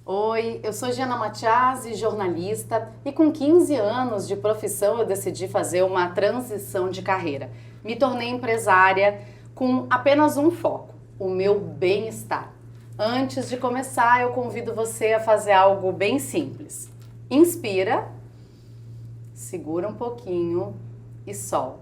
Oi, eu sou Giana Matiasi, jornalista, e com 15 anos de profissão eu decidi fazer uma transição de carreira. Me tornei empresária com apenas um foco, o meu bem-estar. Antes de começar, eu convido você a fazer algo bem simples. Inspira, segura um pouquinho e solta.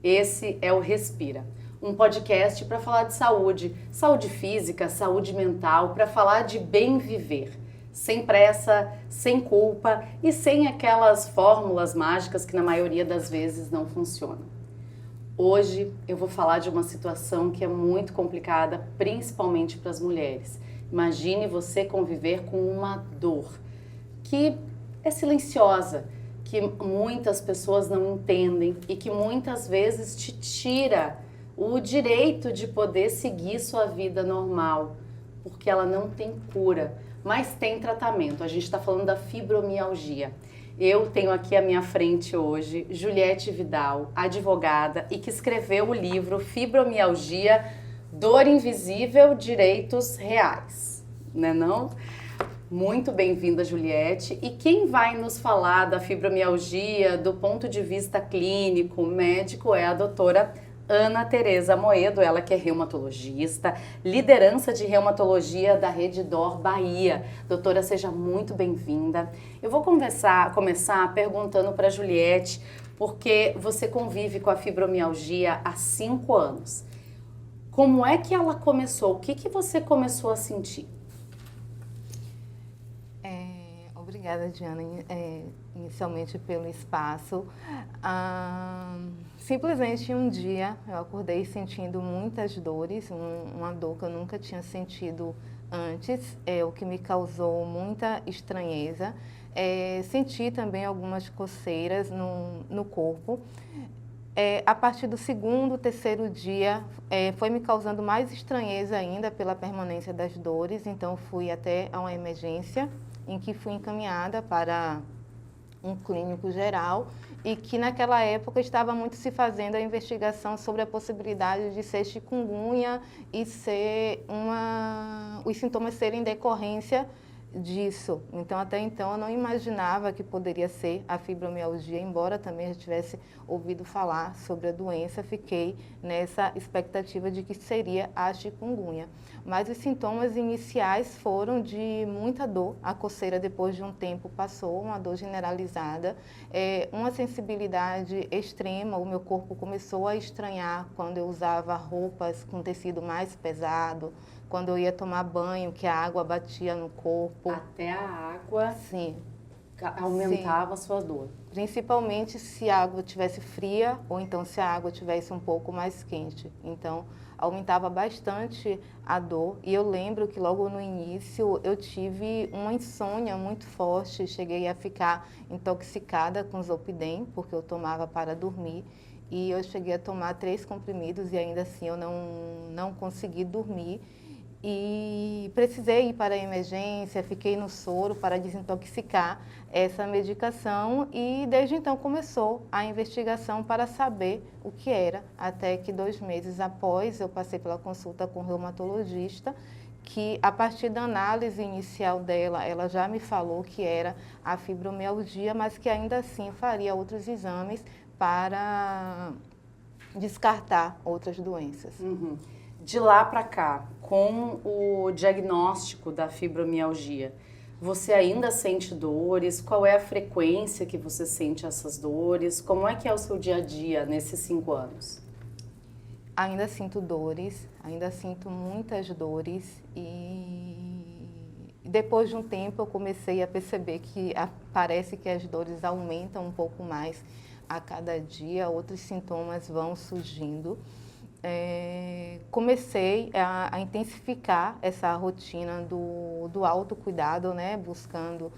Esse é o Respira, um podcast para falar de saúde, saúde física, saúde mental, para falar de bem viver, sem pressa, sem culpa e sem aquelas fórmulas mágicas que na maioria das vezes não funcionam. Hoje eu vou falar de uma situação que é muito complicada, principalmente para as mulheres. Imagine você conviver com uma dor que é silenciosa, que muitas pessoas não entendem e que muitas vezes te tira o direito de poder seguir sua vida normal, porque ela não tem cura, mas tem tratamento. A gente está falando da fibromialgia. Eu tenho aqui à minha frente hoje Juliette Vidal, advogada e que escreveu o livro Fibromialgia, Dor Invisível, Direitos Reais, né não? Muito bem-vinda, Juliette. E quem vai nos falar da fibromialgia do ponto de vista clínico, médico, é a doutora Ana Tereza Moedo, ela que é reumatologista, liderança de reumatologia da Rede Dor Bahia. Doutora, seja muito bem-vinda. Eu vou começar perguntando para a Juliette, porque você convive com a fibromialgia há 5 anos. Como é que ela começou? O que você começou a sentir? Obrigada, Diana, inicialmente pelo espaço. Simplesmente um dia eu acordei sentindo muitas dores, uma dor que eu nunca tinha sentido antes, o que me causou muita estranheza. Senti também algumas coceiras no corpo. A partir do segundo, terceiro dia, foi me causando mais estranheza ainda pela permanência das dores, então fui até a uma emergência, em que fui encaminhada para um clínico geral e que naquela época estava muito se fazendo a investigação sobre a possibilidade de ser chikungunya e os sintomas serem decorrência disso. Então, até então, eu não imaginava que poderia ser a fibromialgia, embora também já tivesse ouvido falar sobre a doença, fiquei nessa expectativa de que seria a chikungunya. Mas os sintomas iniciais foram de muita dor, a coceira depois de um tempo passou, uma dor generalizada, uma sensibilidade extrema, o meu corpo começou a estranhar quando eu usava roupas com tecido mais pesado, quando eu ia tomar banho, que a água batia no corpo. Até a água Sim. aumentava a sua dor. Principalmente se a água estivesse fria ou então se a água estivesse um pouco mais quente. Então, aumentava bastante a dor. E eu lembro que logo no início eu tive uma insônia muito forte. Cheguei a ficar intoxicada com Zolpidem, porque eu tomava para dormir. E eu cheguei a tomar 3 comprimidos e ainda assim eu não consegui dormir. E precisei ir para a emergência, fiquei no soro para desintoxicar essa medicação e desde então começou a investigação para saber o que era, até que 2 meses após eu passei pela consulta com o reumatologista, que a partir da análise inicial dela, ela já me falou que era a fibromialgia, mas que ainda assim faria outros exames para descartar outras doenças. Uhum. De lá para cá, com o diagnóstico da fibromialgia, você ainda sente dores? Qual é a frequência que você sente essas dores? Como é que é o seu dia a dia nesses 5 anos? Ainda sinto dores, ainda sinto muitas dores e depois de um tempo eu comecei a perceber que parece que as dores aumentam um pouco mais a cada dia, outros sintomas vão surgindo. Comecei a intensificar essa rotina do autocuidado, né? Buscando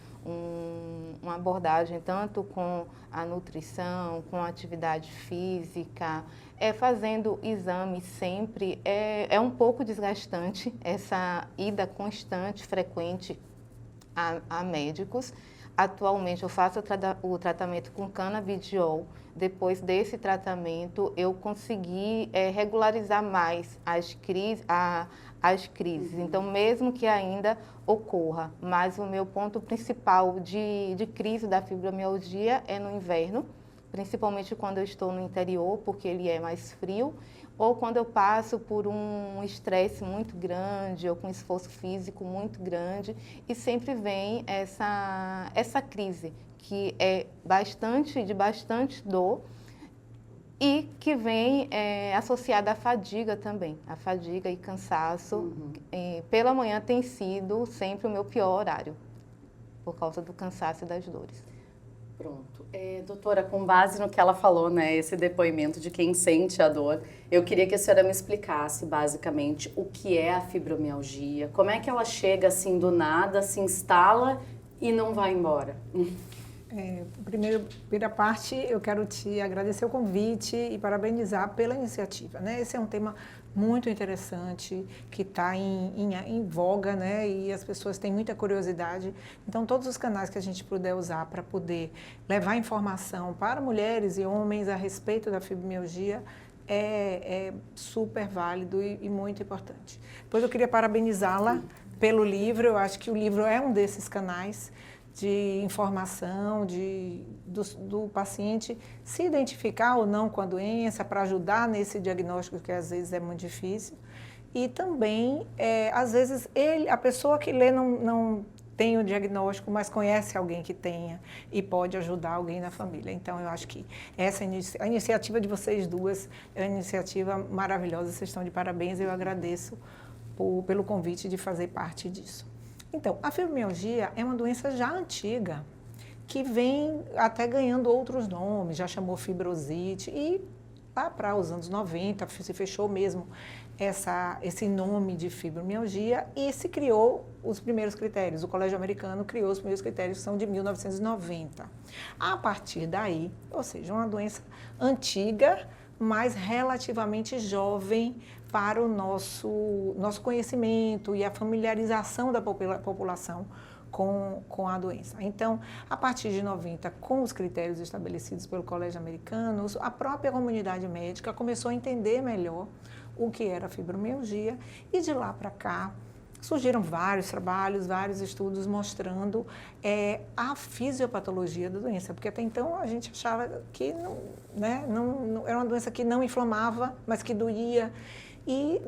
uma abordagem tanto com a nutrição, com a atividade física, fazendo exames sempre. É um pouco desgastante essa ida constante, frequente a médicos, Atualmente eu faço o tratamento com canabidiol. Depois desse tratamento eu consegui regularizar mais as crises. Então, mesmo que ainda ocorra, mas o meu ponto principal de crise da fibromialgia é no inverno, principalmente quando eu estou no interior, porque ele é mais frio, ou quando eu passo por um estresse muito grande ou com esforço físico muito grande, e sempre vem essa crise, que é de bastante dor e que vem associada à fadiga também, a fadiga e cansaço. Pela manhã tem sido sempre o meu pior horário, por causa do cansaço e das dores. Pronto. Doutora, com base no que ela falou, né, esse depoimento de quem sente a dor, eu queria que a senhora me explicasse, basicamente, o que é a fibromialgia, como é que ela chega assim do nada, se instala e não vai embora? Primeira parte, eu quero te agradecer o convite e parabenizar pela iniciativa, né? Esse é um tema muito interessante, que está em voga, né? E as pessoas têm muita curiosidade. Então, todos os canais que a gente puder usar para poder levar informação para mulheres e homens a respeito da fibromialgia é super válido e muito importante. Depois, eu queria parabenizá-la pelo livro. Eu acho que o livro é um desses canais de informação, do paciente se identificar ou não com a doença, para ajudar nesse diagnóstico que às vezes é muito difícil. E também, às vezes, a pessoa que lê não tem o diagnóstico, mas conhece alguém que tenha e pode ajudar alguém na família. Então, eu acho que a iniciativa de vocês duas é uma iniciativa maravilhosa, vocês estão de parabéns, eu agradeço pelo convite de fazer parte disso. Então, a fibromialgia é uma doença já antiga, que vem até ganhando outros nomes, já chamou fibrosite, e lá para os anos 90 se fechou mesmo esse nome de fibromialgia e se criou os primeiros critérios. O Colégio Americano criou os primeiros critérios, que são de 1990. A partir daí, ou seja, uma doença antiga, mas relativamente jovem para o nosso conhecimento e a familiarização da população com a doença. Então, a partir de 90, com os critérios estabelecidos pelo Colégio Americano, a própria comunidade médica começou a entender melhor o que era a fibromialgia e de lá para cá surgiram vários trabalhos, vários estudos mostrando a fisiopatologia da doença, porque até então a gente achava que não era uma doença que não inflamava, mas que doía. E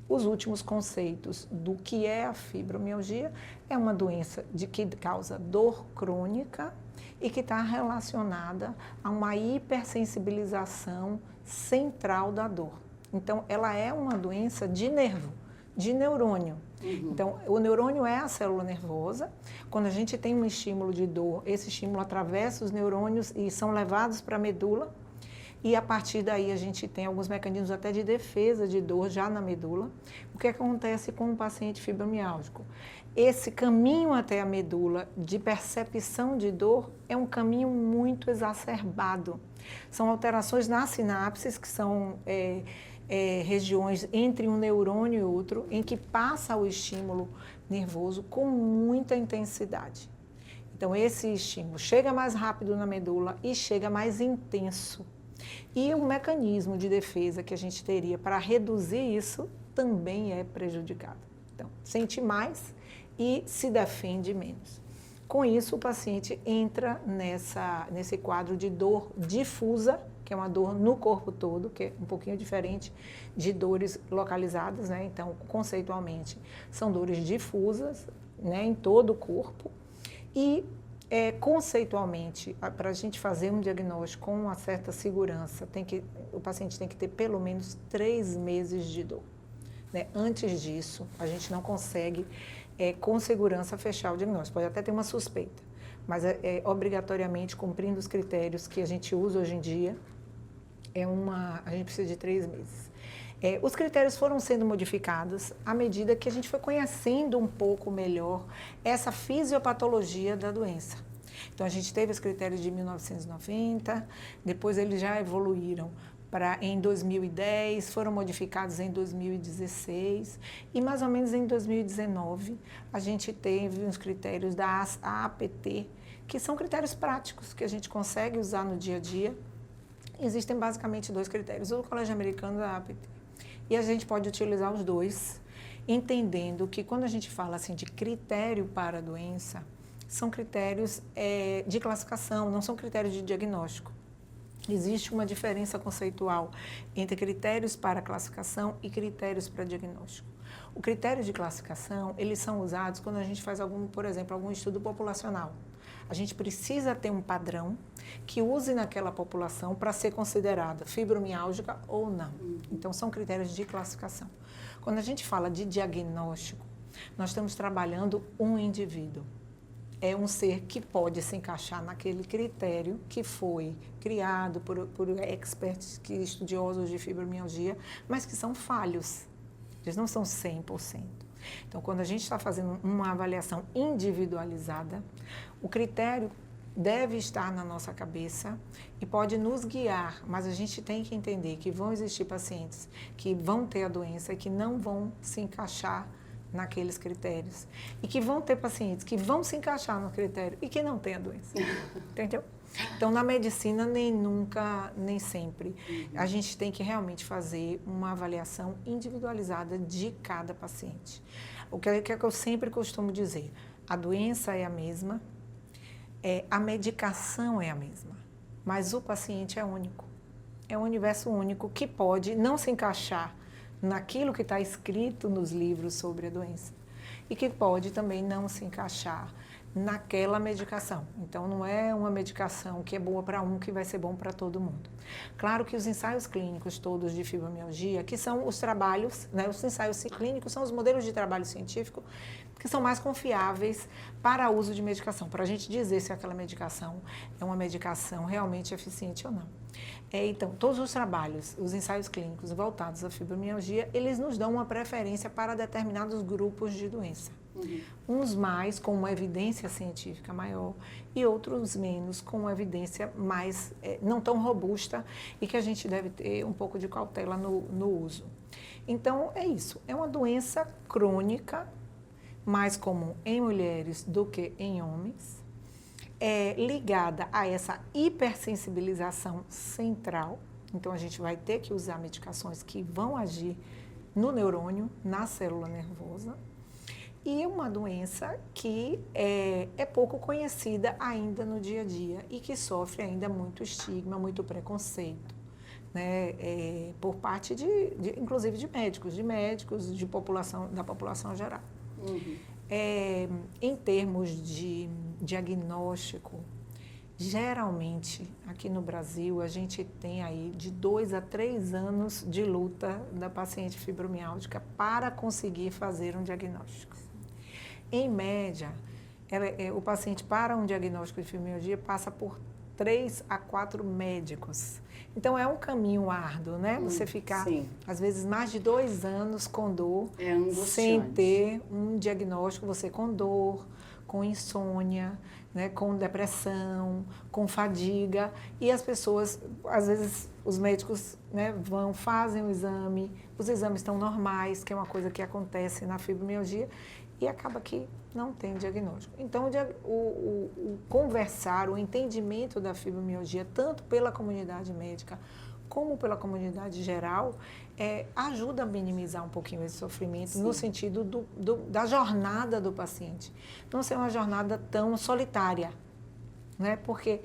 os últimos conceitos do que é a fibromialgia é uma doença que causa dor crônica e que está relacionada a uma hipersensibilização central da dor. Então, ela é uma doença de nervo, de neurônio. Então, o neurônio é a célula nervosa. Quando a gente tem um estímulo de dor, esse estímulo atravessa os neurônios e são levados para a medula. E a partir daí a gente tem alguns mecanismos até de defesa de dor já na medula. O que acontece com um paciente fibromialgico? Esse caminho até a medula de percepção de dor é um caminho muito exacerbado. São alterações nas sinapses, que são regiões entre um neurônio e outro, em que passa o estímulo nervoso com muita intensidade. Então, esse estímulo chega mais rápido na medula e chega mais intenso. E o mecanismo de defesa que a gente teria para reduzir isso também é prejudicado. Então, sente mais e se defende menos. Com isso, o paciente entra nesse quadro de dor difusa, que é uma dor no corpo todo, que é um pouquinho diferente de dores localizadas, né? Então, conceitualmente, são dores difusas, né, em todo o corpo. E conceitualmente, para a gente fazer um diagnóstico com uma certa segurança, o paciente tem que ter pelo menos 3 meses de dor, né? Antes disso, a gente não consegue, com segurança, fechar o diagnóstico. Pode até ter uma suspeita, mas obrigatoriamente, cumprindo os critérios que a gente usa hoje em dia, a gente precisa de 3 meses. Os critérios foram sendo modificados à medida que a gente foi conhecendo um pouco melhor essa fisiopatologia da doença. Então, a gente teve os critérios de 1990, depois eles já evoluíram em 2010, foram modificados em 2016 e mais ou menos em 2019 a gente teve os critérios da APT, que são critérios práticos que a gente consegue usar no dia a dia. Existem basicamente 2 critérios, o do Colégio Americano e da APT. E a gente pode utilizar os 2, entendendo que quando a gente fala assim de critério para a doença, são critérios de classificação, não são critérios de diagnóstico. Existe uma diferença conceitual entre critérios para classificação e critérios para diagnóstico. O critério de classificação, eles são usados quando a gente faz por exemplo, algum estudo populacional. A gente precisa ter um padrão que use naquela população para ser considerada fibromialgica ou não. Então, são critérios de classificação. Quando a gente fala de diagnóstico, nós estamos trabalhando um indivíduo. É um ser que pode se encaixar naquele critério que foi criado por experts, estudiosos de fibromialgia, mas que são falhos. Eles não são 100%. Então, quando a gente está fazendo uma avaliação individualizada, o critério deve estar na nossa cabeça e pode nos guiar, mas a gente tem que entender que vão existir pacientes que vão ter a doença e que não vão se encaixar naqueles critérios. E que vão ter pacientes que vão se encaixar no critério e que não têm a doença. Entendeu? Então, na medicina, nem nunca, nem sempre. A gente tem que realmente fazer uma avaliação individualizada de cada paciente. O que é que eu sempre costumo dizer? A doença é a mesma, a medicação é a mesma, mas o paciente é único. É um universo único que pode não se encaixar naquilo que está escrito nos livros sobre a doença e que pode também não se encaixar naquela medicação. Então, não é uma medicação que é boa para um que vai ser bom para todo mundo. Claro que os ensaios clínicos todos de fibromialgia, que são os trabalhos, né, os ensaios clínicos são os modelos de trabalho científico que são mais confiáveis para o uso de medicação, para a gente dizer se aquela medicação é uma medicação realmente eficiente ou não. Então, todos os trabalhos, os ensaios clínicos voltados à fibromialgia, eles nos dão uma preferência para determinados grupos de doença. Uns mais com uma evidência científica maior e outros menos com uma evidência mais não tão robusta e que a gente deve ter um pouco de cautela no uso. Então, é isso. É uma doença crônica, mais comum em mulheres do que em homens, ligada a essa hipersensibilização central. Então, a gente vai ter que usar medicações que vão agir no neurônio, na célula nervosa. E uma doença que é pouco conhecida ainda no dia a dia e que sofre ainda muito estigma, muito preconceito, né? Por parte inclusive de médicos, da população geral. Em termos de diagnóstico, geralmente aqui no Brasil a gente tem aí de 2 a 3 anos de luta da paciente fibromialgica para conseguir fazer um diagnóstico. Em média, o paciente para um diagnóstico de fibromialgia passa por 3 a 4 médicos. Então, é um caminho árduo, né? Você ficar, às vezes, mais de 2 anos com dor, sem ter um diagnóstico, você com dor, com insônia, né? Com depressão, com fadiga. E as pessoas, às vezes, os médicos, né, fazem o exame, os exames estão normais, que é uma coisa que acontece na fibromialgia, e acaba que não tem diagnóstico. Então, o conversar, o entendimento da fibromialgia, tanto pela comunidade médica como pela comunidade geral, ajuda a minimizar um pouquinho esse sofrimento, no sentido da jornada do paciente. Não ser uma jornada tão solitária, né? Porque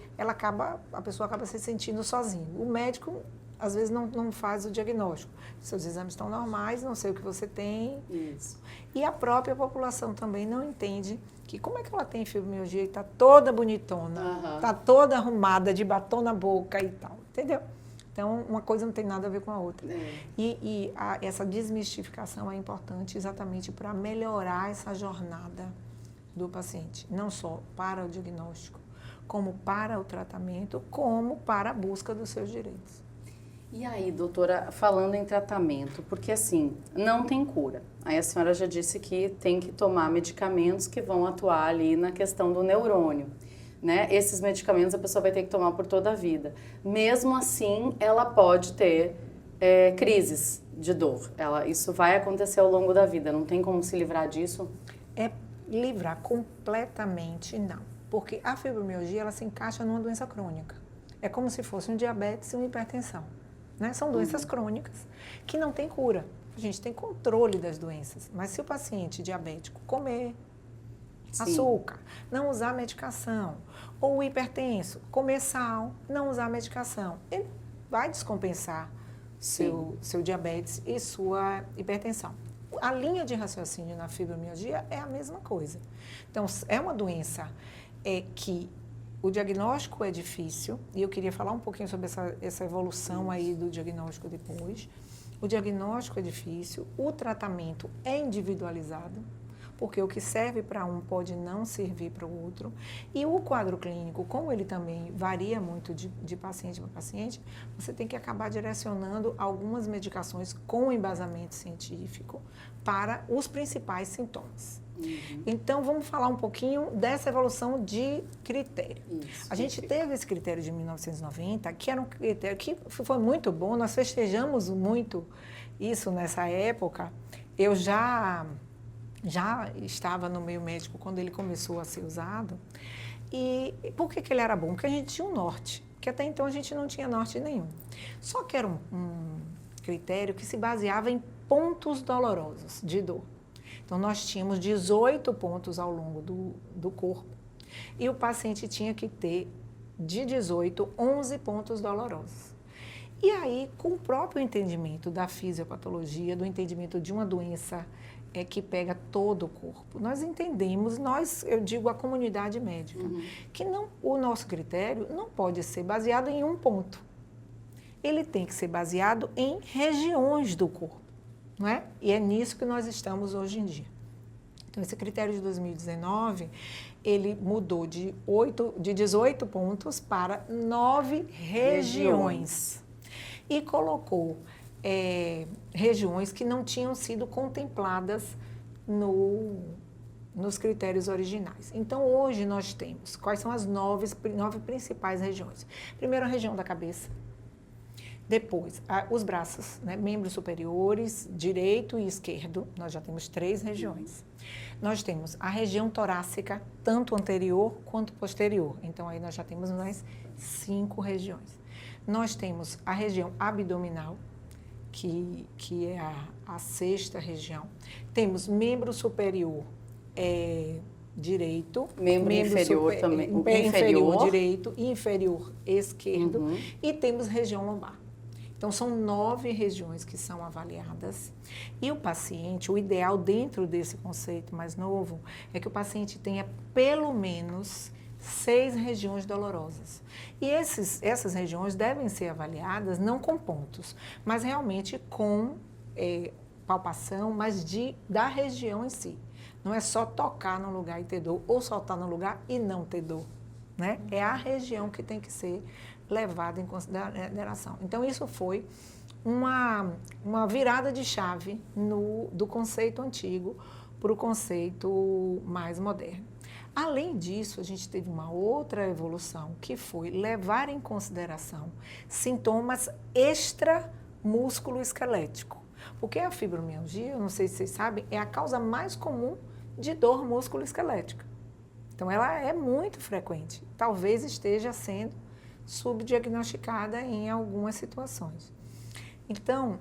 a pessoa acaba se sentindo sozinha. O médico, às vezes, não faz o diagnóstico. Seus exames estão normais, não sei o que você tem. Isso. E a própria população também não entende que como é que ela tem fibromialgia e está toda bonitona, está toda arrumada, de batom na boca e tal, entendeu? Então, uma coisa não tem nada a ver com a outra. Essa desmistificação é importante exatamente para melhorar essa jornada do paciente, não só para o diagnóstico, como para o tratamento, como para a busca dos seus direitos. E aí, doutora, falando em tratamento, porque assim, não tem cura. Aí a senhora já disse que tem que tomar medicamentos que vão atuar ali na questão do neurônio, né? Esses medicamentos a pessoa vai ter que tomar por toda a vida. Mesmo assim, ela pode ter crises de dor. Isso vai acontecer ao longo da vida, não tem como se livrar disso? Livrar completamente, não. Porque a fibromialgia, ela se encaixa numa doença crônica. É como se fosse um diabetes e uma hipertensão, né? São doenças crônicas que não têm cura. A gente tem controle das doenças, mas se o paciente diabético comer açúcar, não usar medicação, ou o hipertenso, comer sal, não usar medicação, ele vai descompensar seu diabetes e sua hipertensão. A linha de raciocínio na fibromialgia é a mesma coisa. Então, é uma doença que o diagnóstico é difícil, e eu queria falar um pouquinho sobre essa evolução aí do diagnóstico depois. O diagnóstico é difícil, o tratamento é individualizado, porque o que serve para um pode não servir para o outro. E o quadro clínico, como ele também varia muito de paciente para paciente, você tem que acabar direcionando algumas medicações com embasamento científico para os principais sintomas. Então, vamos falar um pouquinho dessa evolução de critério. A gente teve esse critério de 1990, que era um critério que foi muito bom, nós festejamos muito isso nessa época. Eu já estava no meio médico quando ele começou a ser usado. E por que ele era bom? Porque a gente tinha um norte, que até então a gente não tinha norte nenhum. Só que era um critério que se baseava em pontos dolorosos de dor. Então, nós tínhamos 18 pontos ao longo do corpo e o paciente tinha que ter, de 18, 11 pontos dolorosos. E aí, com o próprio entendimento da fisiopatologia, do entendimento de uma doença que pega todo o corpo, nós entendemos, eu digo a comunidade médica, que o nosso critério não pode ser baseado em um ponto. Ele tem que ser baseado em regiões do corpo. Não é? E é nisso que nós estamos hoje em dia. Então, esse critério de 2019, ele mudou de 18 pontos para 9 regiões. E colocou regiões que não tinham sido contempladas nos critérios originais. Então, hoje nós temos, quais são as 9 principais regiões? Primeiro, a região da cabeça. Depois, os braços, né? Membros superiores, direito e esquerdo, nós já temos 3 regiões. Nós temos a região torácica, tanto anterior quanto posterior. Então, aí nós já temos mais 5 regiões. Nós temos a região abdominal, que é a 6ª região. Temos membro superior direito. Membro inferior também. Inferior direito e inferior esquerdo. E temos região lombar. Então, são 9 regiões que são avaliadas e o paciente, o ideal dentro desse conceito mais novo, é que o paciente tenha pelo menos 6 regiões dolorosas. E essas regiões devem ser avaliadas não com pontos, mas realmente com palpação, mas da região em si. Não é só tocar no lugar e ter dor, ou só estar no lugar e não ter dor, né? É a região que tem que ser levado em consideração. Então, isso foi uma virada de chave do conceito antigo para o conceito mais moderno. Além disso, a gente teve uma outra evolução, que foi levar em consideração sintomas extra-músculo-esquelético. Porque a fibromialgia, eu não sei se vocês sabem, é a causa mais comum de dor músculo-esquelética. Então, ela é muito frequente. Talvez esteja sendo subdiagnosticada em algumas situações. Então,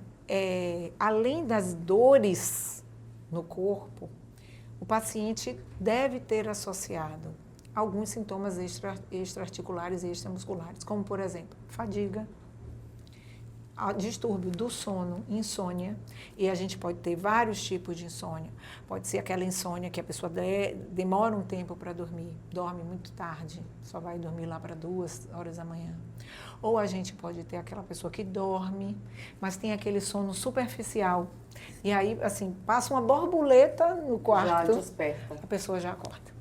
além das dores no corpo, o paciente deve ter associado alguns sintomas extraarticulares e extramusculares, como, por exemplo, fadiga, distúrbio do sono, insônia, e a gente pode ter vários tipos de insônia. Pode ser aquela insônia que a pessoa demora um tempo para dormir, dorme muito tarde, só vai dormir lá para 2 horas da manhã. Ou a gente pode ter aquela pessoa que dorme, mas tem aquele sono superficial. E aí, assim, passa uma borboleta no quarto, já desperta. A pessoa já acorda.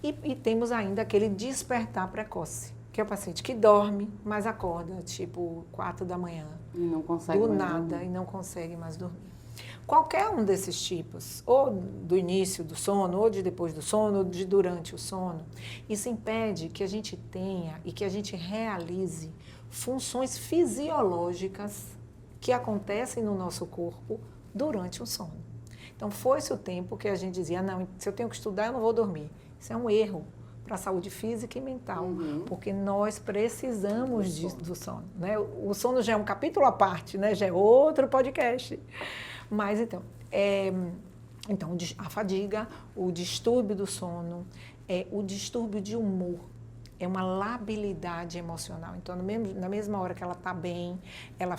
E temos ainda aquele despertar precoce, que é o paciente que dorme, mas acorda, tipo 4 da manhã. E não consegue do mais nada dormir. E não consegue mais dormir. Qualquer um desses tipos, ou do início do sono, ou de depois do sono, ou de durante o sono, isso impede que a gente tenha e que a gente realize funções fisiológicas que acontecem no nosso corpo durante o sono. Então, foi-se o tempo que a gente dizia, não, se eu tenho que estudar, eu não vou dormir. Isso é um erro, para a saúde física e mental, porque nós precisamos do sono, né? O sono já é um capítulo à parte, né? Já é outro podcast. Mas então, a fadiga, o distúrbio do sono, o distúrbio de humor, é uma labilidade emocional. Então, na mesma hora que ela está bem, ela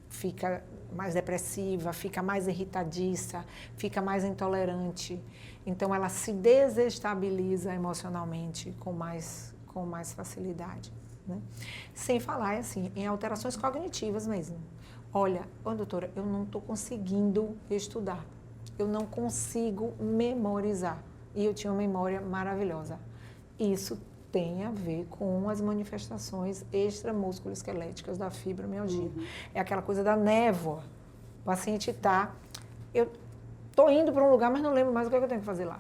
fica mais depressiva, fica mais irritadiça, fica mais intolerante. Então, ela se desestabiliza emocionalmente com mais facilidade, né? Sem falar, assim, em alterações cognitivas mesmo. Olha, doutora, eu não estou conseguindo estudar, eu não consigo memorizar. E eu tinha uma memória maravilhosa. Isso tem a ver com as manifestações extramusculoesqueléticas da fibromialgia. É aquela coisa da névoa. O paciente eu estou indo para um lugar, mas não lembro mais o que eu tenho que fazer lá.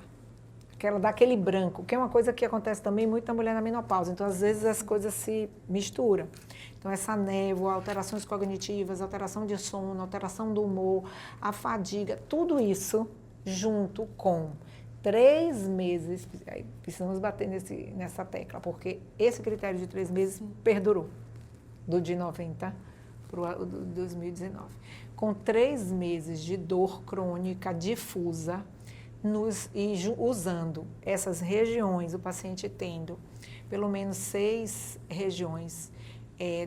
Dá aquele branco, que é uma coisa que acontece também muito na mulher na menopausa. Então, às vezes, as coisas se misturam. Então, essa névoa, alterações cognitivas, alteração de sono, alteração do humor, a fadiga, tudo isso junto com 3 meses, aí precisamos bater nessa tecla, porque esse critério de 3 meses perdurou, do de 90 para o 2019. Com 3 meses de dor crônica difusa, usando essas regiões, o paciente tendo pelo menos 6 regiões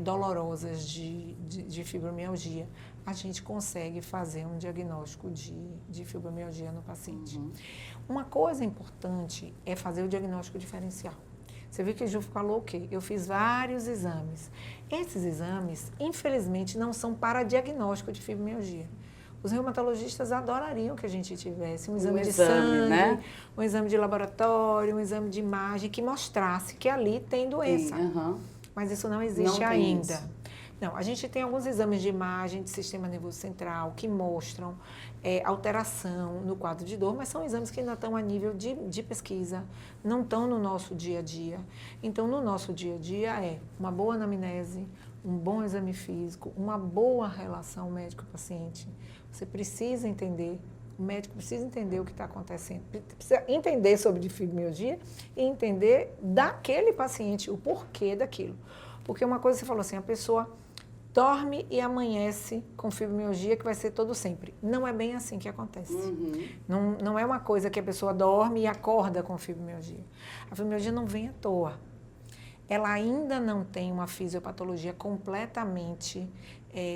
dolorosas de fibromialgia, a gente consegue fazer um diagnóstico de fibromialgia no paciente. Uma coisa importante é fazer o diagnóstico diferencial. Você viu que a Ju falou o quê? Eu fiz vários exames. Esses exames, infelizmente, não são para diagnóstico de fibromialgia. Os reumatologistas adorariam que a gente tivesse um exame de sangue, né? Um exame de laboratório, um exame de imagem que mostrasse que ali tem doença. Mas isso não existe ainda. Não, a gente tem alguns exames de imagem de sistema nervoso central que mostram alteração no quadro de dor, mas são exames que ainda estão a nível de pesquisa, não estão no nosso dia a dia. Então, no nosso dia a dia uma boa anamnese, um bom exame físico, uma boa relação médico-paciente. Você precisa entender, o médico precisa entender o que está acontecendo, precisa entender sobre fibromialgia e entender daquele paciente o porquê daquilo. Porque uma coisa você falou assim, a pessoa dorme e amanhece com fibromialgia que vai ser todo sempre. Não é bem assim que acontece. Não é uma coisa que a pessoa dorme e acorda com fibromialgia. A fibromialgia não vem à toa. Ela ainda não tem uma fisiopatologia completamente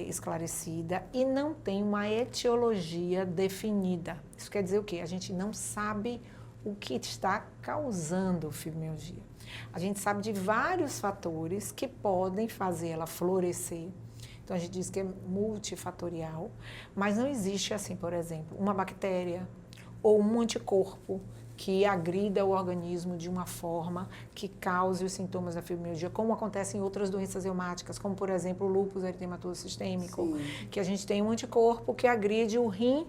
esclarecida e não tem uma etiologia definida. Isso quer dizer o quê? A gente não sabe o que está causando fibromialgia. A gente sabe de vários fatores que podem fazer ela florescer. Então, a gente diz que é multifatorial, mas não existe, assim, por exemplo, uma bactéria ou um anticorpo que agrida o organismo de uma forma que cause os sintomas da fibromialgia, como acontece em outras doenças reumáticas, como, por exemplo, o lúpus eritematoso sistêmico, que a gente tem um anticorpo que agride o rim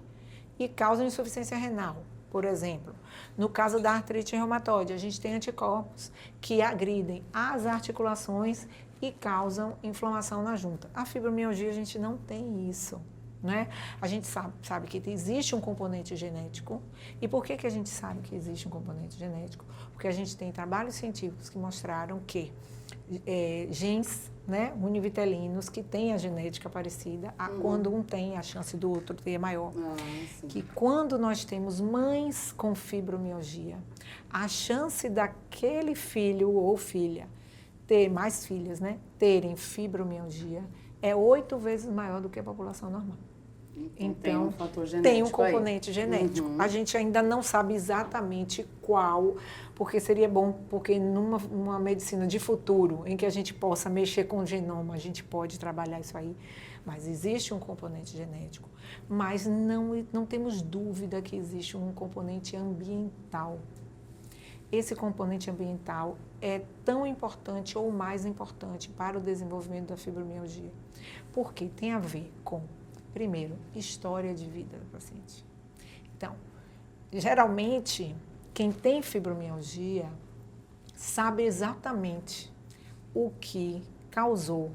e causa insuficiência renal, por exemplo. No caso da artrite reumatoide, a gente tem anticorpos que agridem as articulações e causam inflamação na junta. A fibromialgia, a gente não tem isso, né? A gente sabe que existe um componente genético. E por que a gente sabe que existe um componente genético? Porque a gente tem trabalhos científicos que mostraram que genes, né, univitelinos que têm a genética parecida, quando um tem, a chance do outro ter é maior. Que quando nós temos mães com fibromialgia, a chance daquele filho ou filha ter mais filhas, né, terem fibromialgia é 8 vezes maior do que a população normal. Então, tem um componente genético. A gente ainda não sabe exatamente qual, porque seria bom, porque numa medicina de futuro, em que a gente possa mexer com o genoma, a gente pode trabalhar isso aí. Mas existe um componente genético. Mas não temos dúvida que existe um componente ambiental. Esse componente ambiental é tão importante ou mais importante para o desenvolvimento da fibromialgia. Porque tem a ver com, primeiro, história de vida do paciente. Então, geralmente, quem tem fibromialgia sabe exatamente o que causou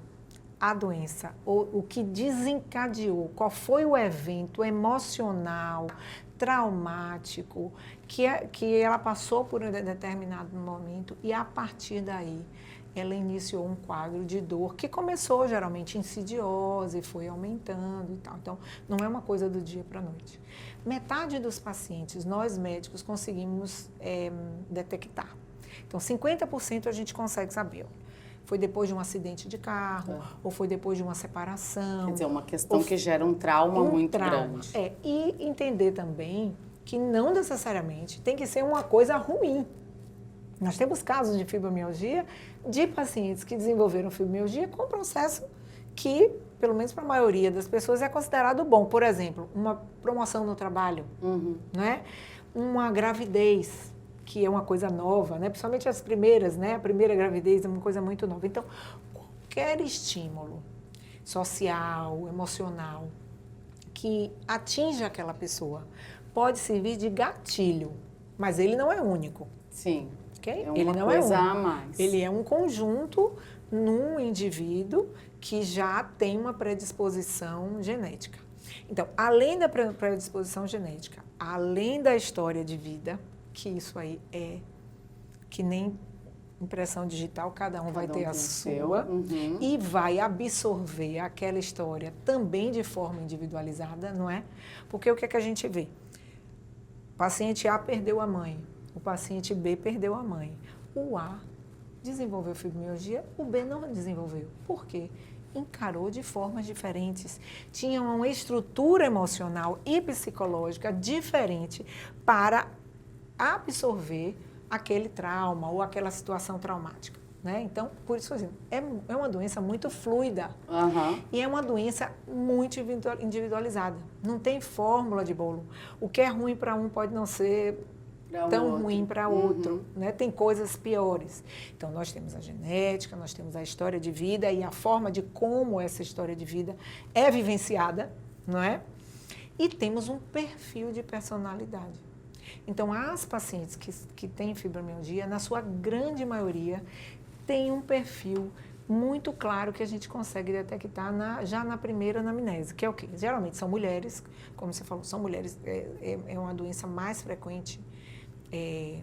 a doença, o que desencadeou, qual foi o evento emocional, traumático, que ela passou por um determinado momento e, a partir daí, ela iniciou um quadro de dor que começou geralmente insidiosa e foi aumentando e tal. Então, não é uma coisa do dia para a noite. Metade dos pacientes, nós médicos, conseguimos detectar. Então, 50% a gente consegue saber. Foi depois de um acidente de carro, ou foi depois de uma separação. Quer dizer, uma questão que gera um trauma muito grande. E entender também que não necessariamente tem que ser uma coisa ruim. Nós temos casos de fibromialgia de pacientes que desenvolveram fibromialgia com um processo que, pelo menos para a maioria das pessoas, é considerado bom. Por exemplo, uma promoção no trabalho, né? Uma gravidez, que é uma coisa nova, né? Principalmente as primeiras, né? A primeira gravidez é uma coisa muito nova. Então, qualquer estímulo social, emocional, que atinja aquela pessoa, pode servir de gatilho, mas ele não é único. Sim. Okay? É uma ele não coisa é a mais. Ele é um conjunto num indivíduo que já tem uma predisposição genética. Então, além da predisposição genética, além da história de vida, que isso aí é que nem impressão digital, cada um vai ter a sua e vai absorver aquela história também de forma individualizada, não é? Porque o que é que a gente vê? O paciente A perdeu a mãe, o paciente B perdeu a mãe. O A desenvolveu fibromialgia, o B não desenvolveu. Por quê? Encarou de formas diferentes. Tinha uma estrutura emocional e psicológica diferente para absorver aquele trauma ou aquela situação traumática, né? Então, por isso, assim, é uma doença muito fluida e é uma doença muito individualizada. Não tem fórmula de bolo. O que é ruim para um pode não ser tão ruim para outro, né? Tem coisas piores. Então, nós temos a genética, nós temos a história de vida e a forma de como essa história de vida é vivenciada, não é? E temos um perfil de personalidade. Então, as pacientes que têm fibromialgia, na sua grande maioria, têm um perfil muito claro que a gente consegue detectar já na primeira anamnese, que é o quê? Geralmente são mulheres, como você falou, são mulheres, é uma doença mais frequente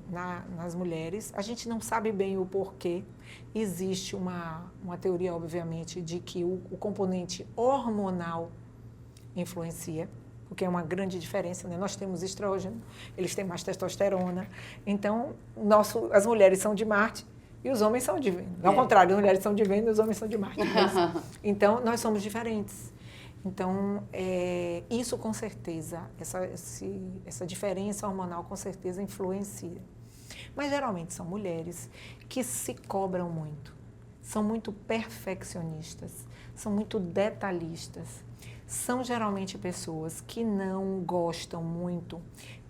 nas mulheres. A gente não sabe bem o porquê. Existe uma teoria, obviamente, de que o componente hormonal influencia, porque é uma grande diferença, né? Nós temos estrógeno, eles têm mais testosterona. Então, as mulheres são de Marte e os homens são de Vênus. Ao contrário, as mulheres são de Vênus e os homens são de Marte. Então, nós somos diferentes. Então, isso com certeza, essa diferença hormonal com certeza influencia. Mas geralmente são mulheres que se cobram muito, são muito perfeccionistas, são muito detalhistas. São geralmente pessoas que não gostam muito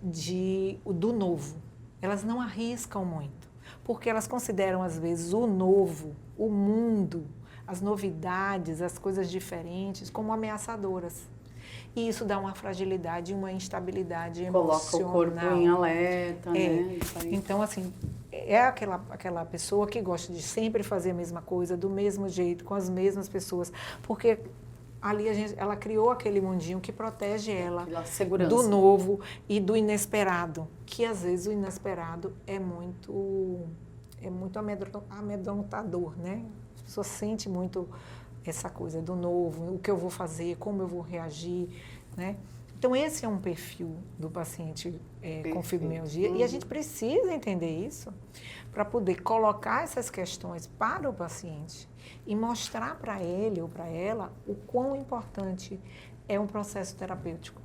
do novo. Elas não arriscam muito, porque elas consideram, às vezes, o novo, o mundo, as novidades, as coisas diferentes, como ameaçadoras. E isso dá uma fragilidade e uma instabilidade emocional. Coloca o corpo em alerta, né? Então, assim, é aquela pessoa que gosta de sempre fazer a mesma coisa, do mesmo jeito, com as mesmas pessoas, porque ali ela criou aquele mundinho que protege ela do novo e do inesperado, que às vezes o inesperado é muito amedrontador, né? As pessoas sentem muito essa coisa do novo, o que eu vou fazer, como eu vou reagir, né? Então, esse é um perfil do paciente com fibromialgia e a gente precisa entender isso para poder colocar essas questões para o paciente e mostrar para ele ou para ela o quão importante é um processo terapêutico,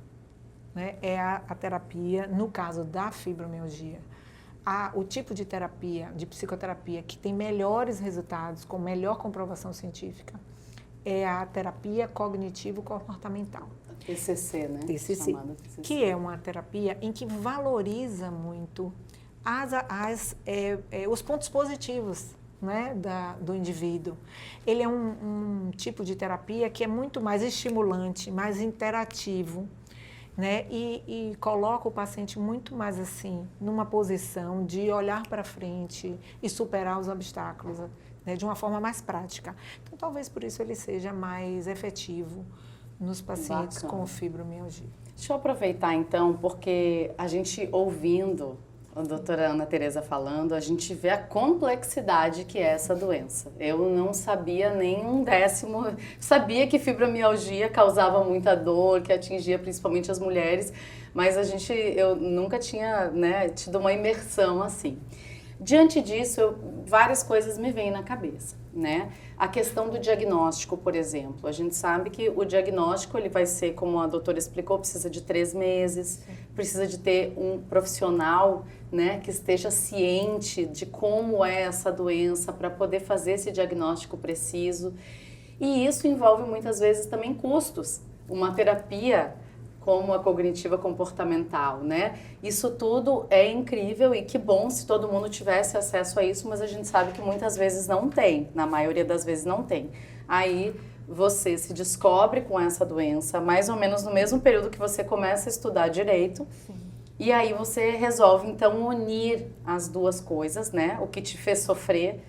né? É a terapia, no caso da fibromialgia, o tipo de terapia, de psicoterapia que tem melhores resultados, com melhor comprovação científica, é a terapia cognitivo-comportamental. TCC, né? TCC, TCC, que é uma terapia em que valoriza muito os pontos positivos, né, do indivíduo. Ele é um tipo de terapia que é muito mais estimulante, mais interativo, né, e coloca o paciente muito mais assim, numa posição de olhar para frente e superar os obstáculos né, de uma forma mais prática. Então, talvez por isso ele seja mais efetivo nos pacientes com fibromialgia. Deixa eu aproveitar então, porque a gente ouvindo a doutora Ana Tereza falando, a gente vê a complexidade que é essa doença. Eu não sabia nem um décimo, sabia que fibromialgia causava muita dor, que atingia principalmente as mulheres, mas eu nunca tinha, né, tido uma imersão assim. Diante disso, várias coisas me vêm na cabeça, né? A questão do diagnóstico, por exemplo. A gente sabe que o diagnóstico, ele vai ser, como a doutora explicou, precisa de 3 meses, precisa de ter um profissional, né, que esteja ciente de como é essa doença para poder fazer esse diagnóstico preciso. E isso envolve, muitas vezes, também custos. Uma terapia como a cognitiva comportamental, né? Isso tudo é incrível e que bom se todo mundo tivesse acesso a isso, mas a gente sabe que muitas vezes não tem, na maioria das vezes não tem. Aí você se descobre com essa doença, mais ou menos no mesmo período que você começa a estudar direito, e aí você resolve então unir as duas coisas, né? O que te fez sofrer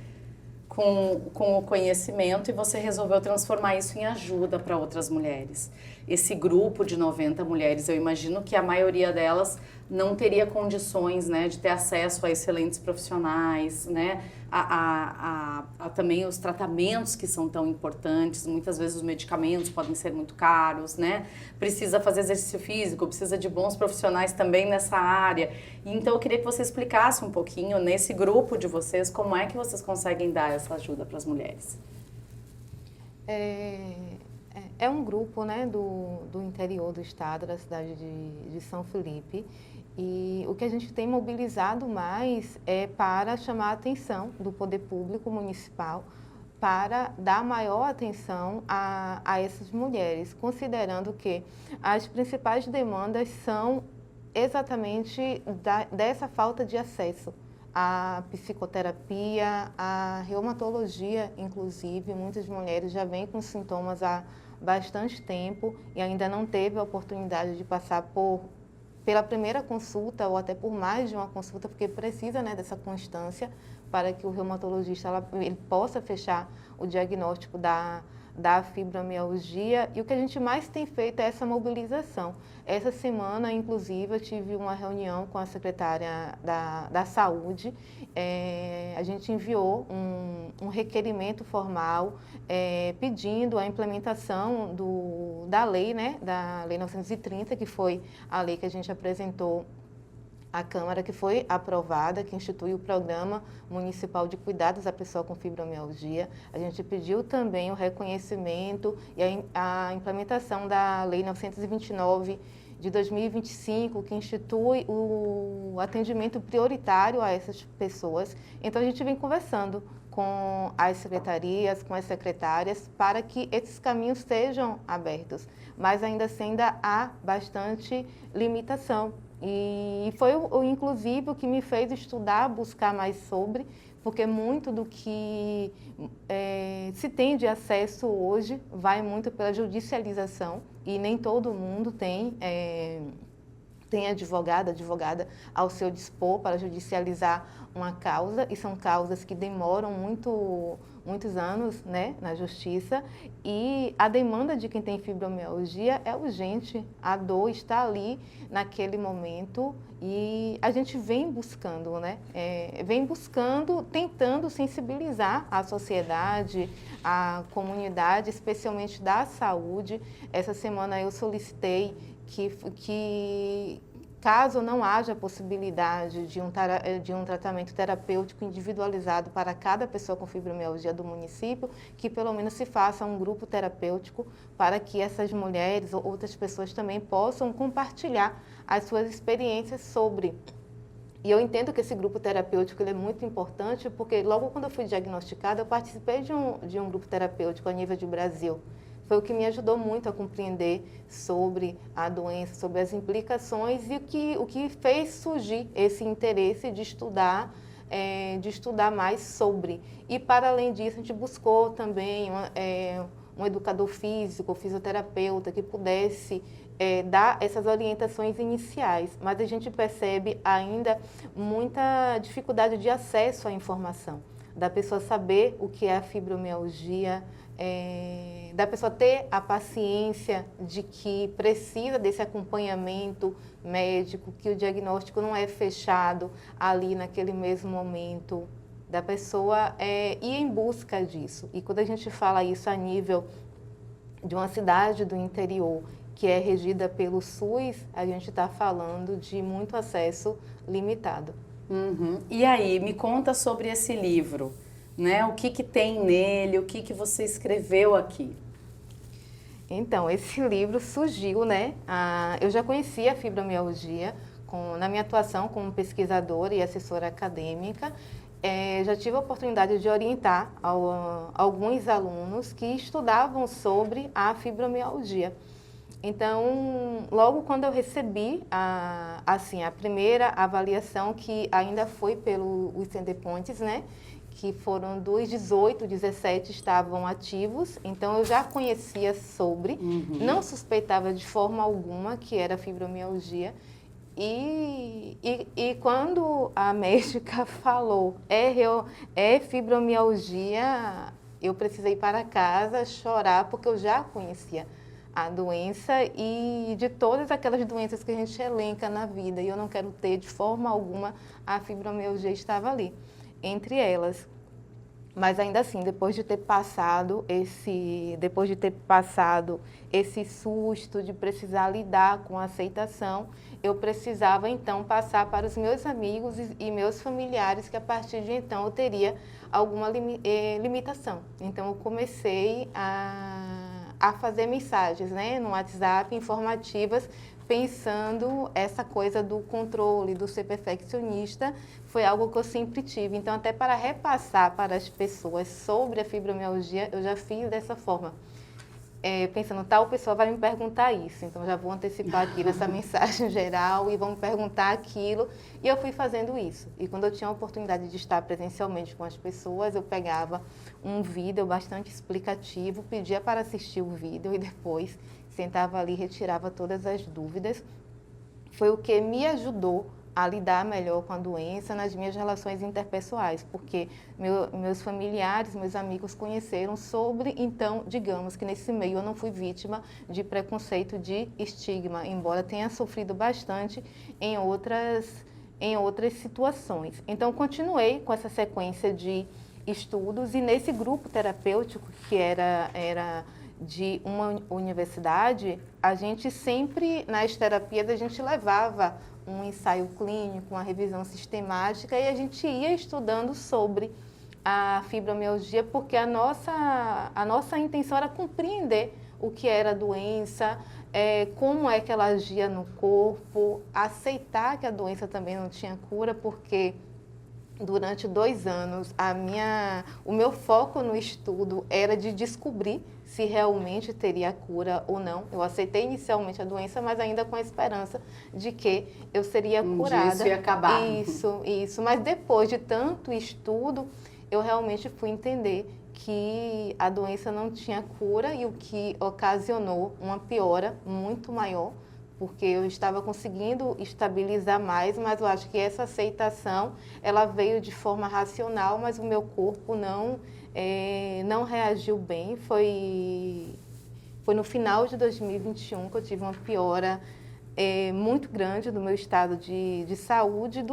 com o conhecimento, e você resolveu transformar isso em ajuda para outras mulheres. Esse grupo de 90 mulheres, eu imagino que a maioria delas não teria condições, né, de ter acesso a excelentes profissionais, né, a também os tratamentos que são tão importantes. Muitas vezes os medicamentos podem ser muito caros, né, precisa fazer exercício físico, precisa de bons profissionais também nessa área. Então eu queria que você explicasse um pouquinho nesse grupo de vocês, como é que vocês conseguem dar essa ajuda para as mulheres. É um grupo, né, do interior do estado, da cidade de São Felipe, e o que a gente tem mobilizado mais é para chamar a atenção do poder público municipal para dar maior atenção a essas mulheres, considerando que as principais demandas são exatamente dessa falta de acesso à psicoterapia, à reumatologia, inclusive. Muitas mulheres já vêm com sintomas há bastante tempo e ainda não teve a oportunidade de passar pela primeira consulta ou até por mais de uma consulta, porque precisa, né, dessa constância para que o reumatologista ele possa fechar o diagnóstico da fibromialgia. E o que a gente mais tem feito é essa mobilização. Essa semana, inclusive, eu tive uma reunião com a secretária da Saúde. A gente enviou um requerimento formal pedindo a implementação da lei, né, da Lei 930, que foi a lei que a gente apresentou à Câmara, que foi aprovada, que institui o Programa Municipal de Cuidados à Pessoa com Fibromialgia. A gente pediu também o reconhecimento e a implementação da Lei 929 de 2025, que institui o atendimento prioritário a essas pessoas. Então, a gente vem conversando com as secretarias, com as secretárias, para que esses caminhos sejam abertos. Mas ainda assim há bastante limitação. E foi, inclusive, o que me fez estudar, buscar mais sobre, porque muito do que se tem de acesso hoje vai muito pela judicialização, e nem todo mundo tem advogada ao seu dispor para judicializar uma causa, e são causas que demoram muitos anos, né, na justiça, e a demanda de quem tem fibromialgia é urgente, a dor está ali naquele momento, e a gente vem buscando, né, tentando sensibilizar a sociedade, a comunidade, especialmente da saúde. Essa semana eu solicitei que caso não haja possibilidade de um tratamento terapêutico individualizado para cada pessoa com fibromialgia do município, que pelo menos se faça um grupo terapêutico para que essas mulheres ou outras pessoas também possam compartilhar as suas experiências sobre. E eu entendo que esse grupo terapêutico ele é muito importante, porque logo quando eu fui diagnosticada, eu participei de um grupo terapêutico a nível de Brasil. Foi o que me ajudou muito a compreender sobre a doença, sobre as implicações, e o que fez surgir esse interesse de estudar mais sobre. E, para além disso, a gente buscou também um educador físico, fisioterapeuta, que pudesse dar essas orientações iniciais. Mas a gente percebe ainda muita dificuldade de acesso à informação. da pessoa saber o que é a fibromialgia, da pessoa ter a paciência de que precisa desse acompanhamento médico, que o diagnóstico não é fechado ali naquele mesmo momento, da pessoa ir em busca disso. E quando a gente fala isso a nível de uma cidade do interior que é regida pelo SUS, a gente está falando de muito acesso limitado. Uhum. E aí, me conta sobre esse livro, né? O que tem nele, o que você escreveu aqui? Então, esse livro surgiu, né? Eu já conhecia a fibromialgia na minha atuação como pesquisadora e assessora acadêmica. Já tive a oportunidade de orientar alguns alunos que estudavam sobre a fibromialgia. Então, logo quando eu recebi a primeira avaliação, que ainda foi pelo UCD Pontes, né? Que foram dos 18, 17 estavam ativos, então eu já conhecia sobre, não suspeitava de forma alguma que era fibromialgia. E quando a médica falou, é fibromialgia, eu precisei ir para casa chorar, porque eu já conhecia a doença e de todas aquelas doenças que a gente elenca na vida, e eu não quero ter de forma alguma, a fibromialgia estava ali, entre elas. Mas ainda assim, depois de ter passado esse susto de precisar lidar com a aceitação, eu precisava então passar para os meus amigos e meus familiares que a partir de então eu teria alguma limitação. Então eu comecei a fazer mensagens, né, no WhatsApp, informativas, pensando essa coisa do controle, do ser perfeccionista, foi algo que eu sempre tive. Então, até para repassar para as pessoas sobre a fibromialgia, eu já fiz dessa forma. Pensando, tal pessoa vai me perguntar isso, então já vou antecipar aqui nessa mensagem geral e vão me perguntar aquilo. E eu fui fazendo isso. E quando eu tinha a oportunidade de estar presencialmente com as pessoas, eu pegava um vídeo bastante explicativo, pedia para assistir o vídeo e depois sentava ali e retirava todas as dúvidas. Foi o que me ajudou a lidar melhor com a doença nas minhas relações interpessoais, porque meus familiares, meus amigos conheceram sobre, então, digamos que nesse meio eu não fui vítima de preconceito, de estigma, embora tenha sofrido bastante em outras situações. Então, continuei com essa sequência de estudos e nesse grupo terapêutico que era de uma universidade, a gente sempre, nas terapias, a gente levava um ensaio clínico, uma revisão sistemática e a gente ia estudando sobre a fibromialgia, porque a nossa intenção era compreender o que era a doença, como é que ela agia no corpo, aceitar que a doença também não tinha cura, porque durante 2 anos o meu foco no estudo era de descobrir se realmente teria cura ou não. Eu aceitei inicialmente a doença, mas ainda com a esperança de que eu seria curada. Isso ia acabar. Isso. Mas depois de tanto estudo, eu realmente fui entender que a doença não tinha cura e o que ocasionou uma piora muito maior, porque eu estava conseguindo estabilizar mais, mas eu acho que essa aceitação, ela veio de forma racional, mas o meu corpo não reagiu bem. Foi no final de 2021 que eu tive uma piora muito grande do meu estado de saúde,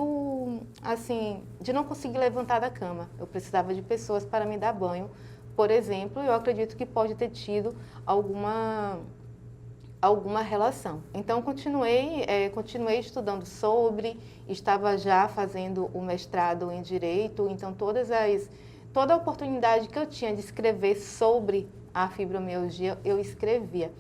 de não conseguir levantar da cama. Eu precisava de pessoas para me dar banho, por exemplo, e eu acredito que pode ter tido alguma relação. Então, continuei estudando sobre, estava já fazendo o mestrado em Direito, então toda a oportunidade que eu tinha de escrever sobre a fibromialgia, eu escrevia.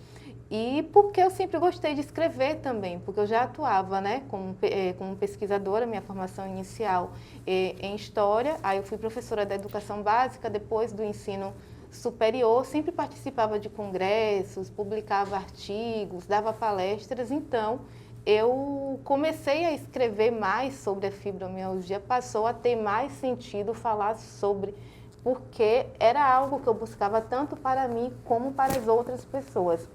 E porque eu sempre gostei de escrever também, porque eu já atuava, né, como pesquisadora, minha formação inicial em História, aí eu fui professora da Educação Básica, depois do ensino superior, sempre participava de congressos, publicava artigos, dava palestras, então eu comecei a escrever mais sobre a fibromialgia, passou a ter mais sentido falar sobre, porque era algo que eu buscava tanto para mim como para as outras pessoas.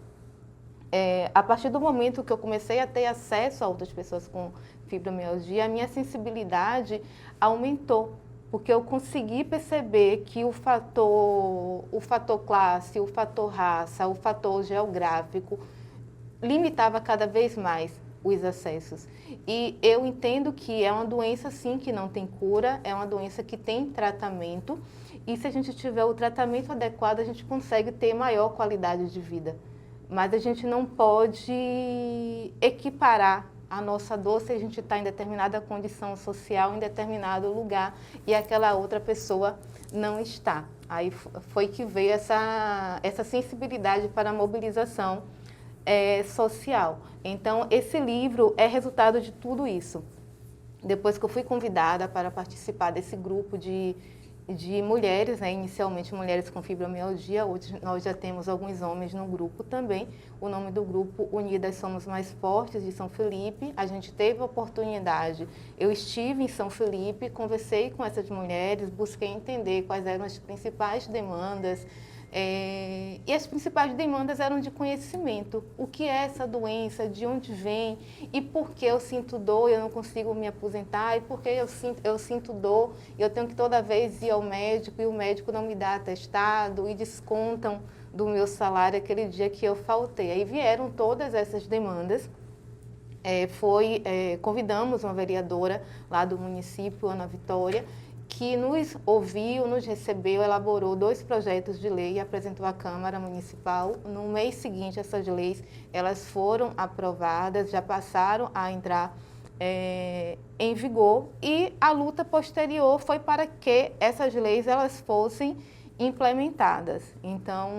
A partir do momento que eu comecei a ter acesso a outras pessoas com fibromialgia, a minha sensibilidade aumentou. porque eu consegui perceber que o fator classe, o fator raça, o fator geográfico limitava cada vez mais os acessos. E eu entendo que é uma doença, sim, que não tem cura, é uma doença que tem tratamento, e se a gente tiver o tratamento adequado, a gente consegue ter maior qualidade de vida. Mas a gente não pode equiparar a nossa dor se a gente está em determinada condição social, em determinado lugar, e aquela outra pessoa não está. Aí foi que veio essa sensibilidade para a mobilização social. Então, esse livro é resultado de tudo isso. Depois que eu fui convidada para participar desse grupo de mulheres, né, inicialmente mulheres com fibromialgia, hoje nós já temos alguns homens no grupo também. O nome do grupo, Unidas Somos Mais Fortes, de São Felipe. A gente teve a oportunidade, eu estive em São Felipe, conversei com essas mulheres, busquei entender quais eram as principais demandas, e as principais demandas eram de conhecimento. O que é essa doença, de onde vem, e por que eu sinto dor e eu não consigo me aposentar, e por que eu sinto dor e eu tenho que toda vez ir ao médico e o médico não me dá atestado e descontam do meu salário aquele dia que eu faltei. Aí vieram todas essas demandas. Convidamos uma vereadora lá do município, Ana Vitória, que nos ouviu, nos recebeu, elaborou 2 projetos de lei e apresentou à Câmara Municipal. No mês seguinte, essas leis elas foram aprovadas, já passaram a entrar em vigor, e a luta posterior foi para que essas leis elas fossem implementadas. Então,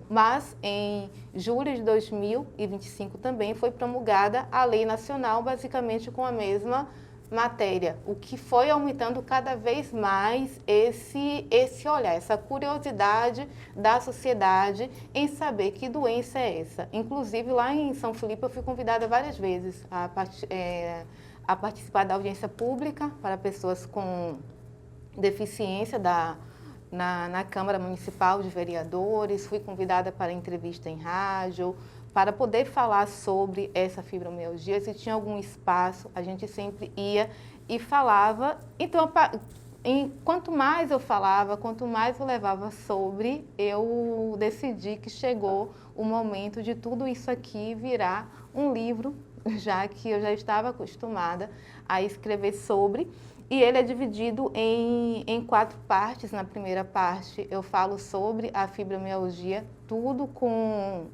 mas em julho de 2025 também foi promulgada a Lei Nacional, basicamente com a mesma matéria, o que foi aumentando cada vez mais esse olhar, essa curiosidade da sociedade em saber que doença é essa. Inclusive, lá em São Felipe, eu fui convidada várias vezes a participar da audiência pública para pessoas com deficiência na Câmara Municipal de Vereadores, fui convidada para entrevista em rádio, para poder falar sobre essa fibromialgia. Se tinha algum espaço, a gente sempre ia e falava. Então, quanto mais eu falava, quanto mais eu levava sobre, eu decidi que chegou o momento de tudo isso aqui virar um livro, já que eu já estava acostumada a escrever sobre. E ele é dividido em 4 partes. Na primeira parte, eu falo sobre a fibromialgia, tudo com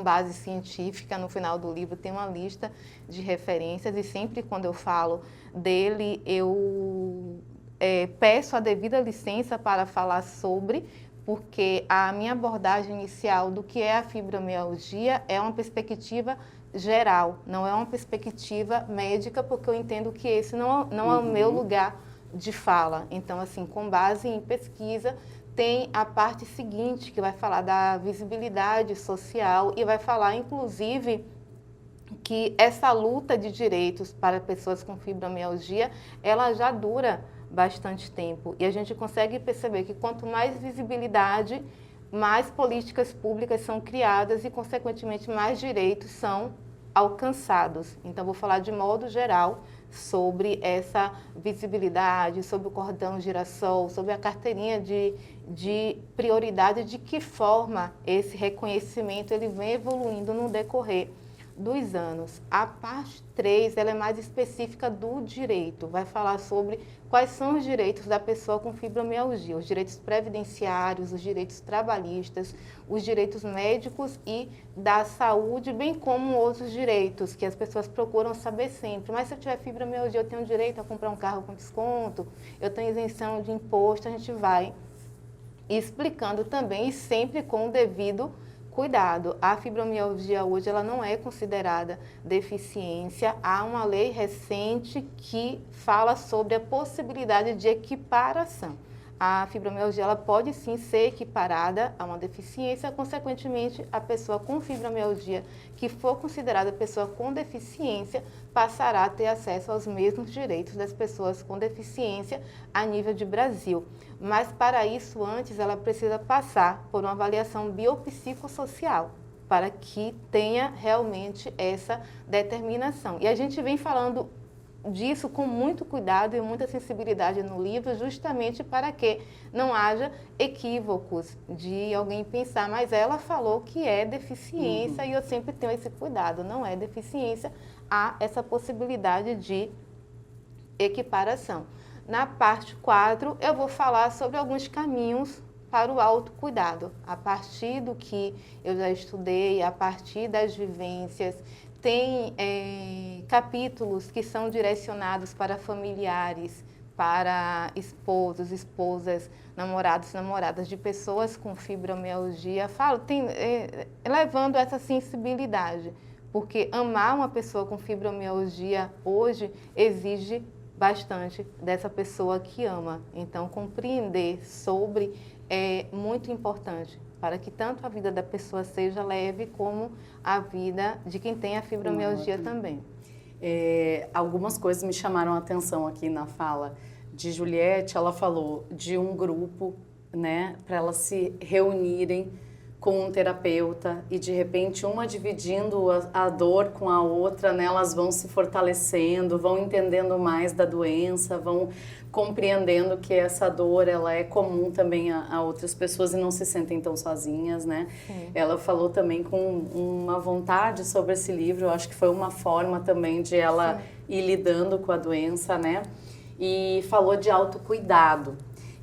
base científica. No final do livro tem uma lista de referências, e sempre quando eu falo dele, eu peço a devida licença para falar sobre, porque a minha abordagem inicial do que é a fibromialgia é uma perspectiva geral, não é uma perspectiva médica, porque eu entendo que esse não é o meu lugar de fala. Então, assim, com base em pesquisa, tem a parte seguinte, que vai falar da visibilidade social e vai falar, inclusive, que essa luta de direitos para pessoas com fibromialgia, ela já dura bastante tempo. E a gente consegue perceber que quanto mais visibilidade, mais políticas públicas são criadas e, consequentemente, mais direitos são alcançados. Então, vou falar de modo geral sobre essa visibilidade, sobre o cordão girassol, sobre a carteirinha de prioridade, de que forma esse reconhecimento ele vem evoluindo no decorrer dos anos. A parte 3, ela é mais específica do direito, vai falar sobre quais são os direitos da pessoa com fibromialgia, os direitos previdenciários, os direitos trabalhistas, os direitos médicos e da saúde, bem como outros direitos que as pessoas procuram saber sempre. Mas se eu tiver fibromialgia, eu tenho direito a comprar um carro com desconto, eu tenho isenção de imposto, a gente vai explicando também, e sempre com o devido cuidado. A fibromialgia hoje ela não é considerada deficiência. Há uma lei recente que fala sobre a possibilidade de equiparação. A fibromialgia ela pode sim ser equiparada a uma deficiência, consequentemente, a pessoa com fibromialgia que for considerada pessoa com deficiência passará a ter acesso aos mesmos direitos das pessoas com deficiência a nível de Brasil. Mas para isso, antes, ela precisa passar por uma avaliação biopsicossocial, para que tenha realmente essa determinação. E a gente vem falando disso com muito cuidado e muita sensibilidade no livro, justamente para que não haja equívocos de alguém pensar, mas ela falou que é deficiência, e eu sempre tenho esse cuidado, não é deficiência, há essa possibilidade de equiparação. Na parte 4, eu vou falar sobre alguns caminhos para o autocuidado, a partir do que eu já estudei, a partir das vivências. Tem capítulos que são direcionados para familiares, para esposos, esposas, namorados, namoradas de pessoas com fibromialgia. Levando essa sensibilidade, porque amar uma pessoa com fibromialgia hoje exige bastante dessa pessoa que ama. Então, compreender sobre é muito importante para que tanto a vida da pessoa seja leve como a vida de quem tem a fibromialgia também. Algumas coisas me chamaram a atenção aqui na fala de Juliette. Ela falou de um grupo, né, para elas se reunirem com um terapeuta e de repente uma dividindo a dor com a outra, né, elas vão se fortalecendo, vão entendendo mais da doença, vão compreendendo que essa dor ela é comum também a outras pessoas e não se sentem tão sozinhas, né? Sim. Ela falou também com uma vontade sobre esse livro, eu acho que foi uma forma também de ela ir lidando com a doença, né? E falou de autocuidado.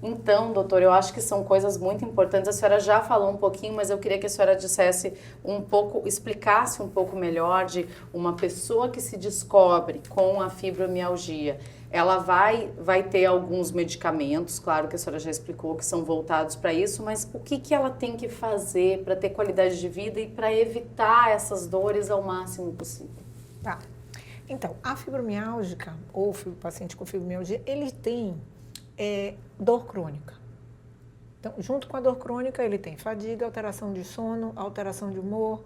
Então, doutor, eu acho que são coisas muito importantes. A senhora já falou um pouquinho, mas eu queria que a senhora dissesse um pouco, explicasse um pouco melhor de uma pessoa que se descobre com a fibromialgia. Ela vai ter alguns medicamentos, claro que a senhora já explicou, que são voltados para isso, mas o que ela tem que fazer para ter qualidade de vida e para evitar essas dores ao máximo possível? Tá. Então, a fibromialgica, ou o paciente com fibromialgia, ele tem dor crônica. Então, junto com a dor crônica, ele tem fadiga, alteração de sono, alteração de humor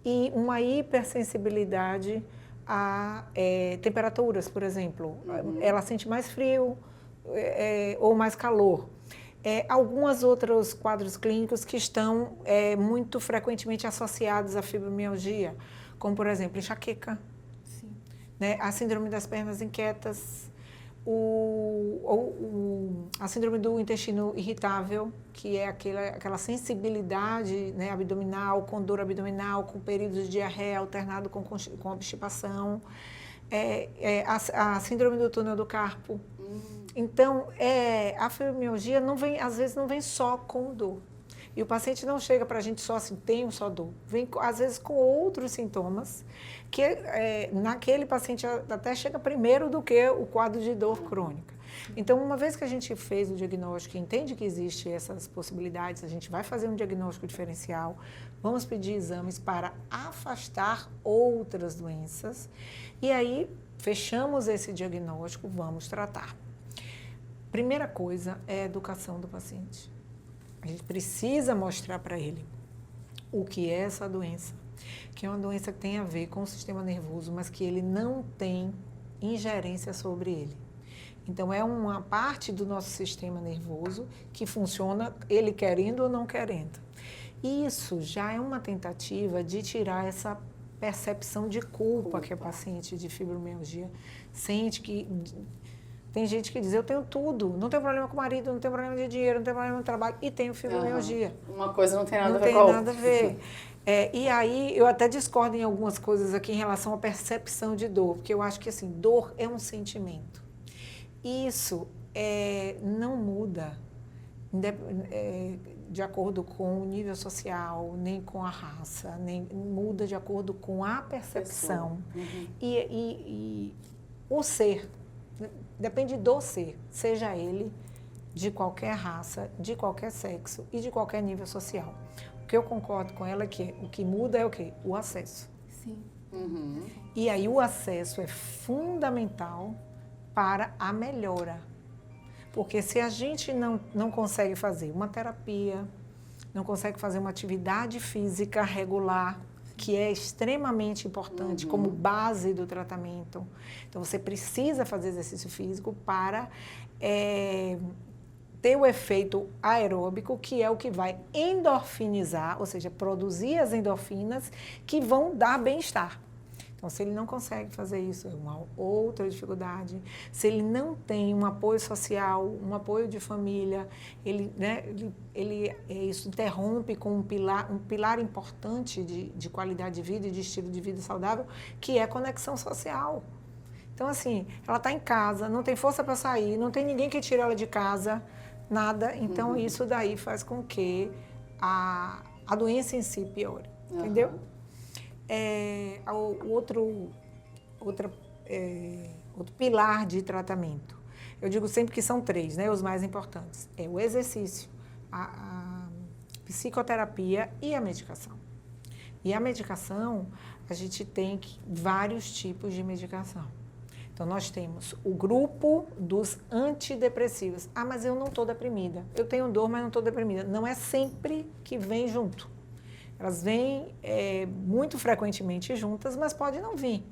e uma hipersensibilidade a temperaturas, por exemplo. Ela sente mais frio ou mais calor. Alguns outros quadros clínicos que estão muito frequentemente associados à fibromialgia, como, por exemplo, enxaqueca, né, a síndrome das pernas inquietas, a síndrome do intestino irritável, que é aquela sensibilidade, né, abdominal, com dor abdominal, com períodos de diarreia alternado com obstipação, a síndrome do túnel do carpo. Então, a fibromialgia às vezes não vem só com dor. E o paciente não chega para a gente só assim, tenho só dor. Vem, às vezes, com outros sintomas, que naquele paciente até chega primeiro do que o quadro de dor crônica. Então, uma vez que a gente fez o diagnóstico e entende que existem essas possibilidades, a gente vai fazer um diagnóstico diferencial, vamos pedir exames para afastar outras doenças, e aí fechamos esse diagnóstico, vamos tratar. Primeira coisa é a educação do paciente. A gente precisa mostrar para ele o que é essa doença, que é uma doença que tem a ver com o sistema nervoso, mas que ele não tem ingerência sobre ele. Então, é uma parte do nosso sistema nervoso que funciona ele querendo ou não querendo. Isso já é uma tentativa de tirar essa percepção de culpa que a paciente de fibromialgia sente que... Tem gente que diz, eu tenho tudo, não tenho problema com o marido, não tenho problema de dinheiro, não tenho problema no trabalho, e tenho fibromialgia. Uma coisa não tem nada a ver com a outra. Não tem nada a ver. E aí, eu até discordo em algumas coisas aqui em relação à percepção de dor, porque eu acho que, assim, dor é um sentimento. Isso não muda de acordo com o nível social, nem com a raça, nem muda de acordo com a percepção. E o ser... Depende do ser, seja ele de qualquer raça, de qualquer sexo e de qualquer nível social. O que eu concordo com ela é que o que muda é o quê? O acesso. Sim. E aí o acesso é fundamental para a melhora. Porque se a gente não consegue fazer uma terapia, não consegue fazer uma atividade física regular, que é extremamente importante como base do tratamento. Então, você precisa fazer exercício físico para ter o efeito aeróbico, que é o que vai endorfinizar, ou seja, produzir as endorfinas que vão dar bem-estar. Então, Então, se ele não consegue fazer isso, é uma outra dificuldade. Se ele não tem um apoio social, um apoio de família, isso interrompe com um pilar importante de qualidade de vida e de estilo de vida saudável, que é a conexão social. Então, assim, ela está em casa, não tem força para sair, não tem ninguém que tire ela de casa, nada. Então, isso daí faz com que a doença em si piore, entendeu? Outro pilar de tratamento. Eu digo sempre que são 3, né, os mais importantes. É o exercício, a psicoterapia e a medicação. E a medicação, a gente tem vários tipos de medicação. Então, nós temos o grupo dos antidepressivos. Ah, mas eu não estou deprimida. Eu tenho dor, mas não estou deprimida. Não é sempre que vem junto. Elas vêm muito frequentemente juntas, mas pode não vir.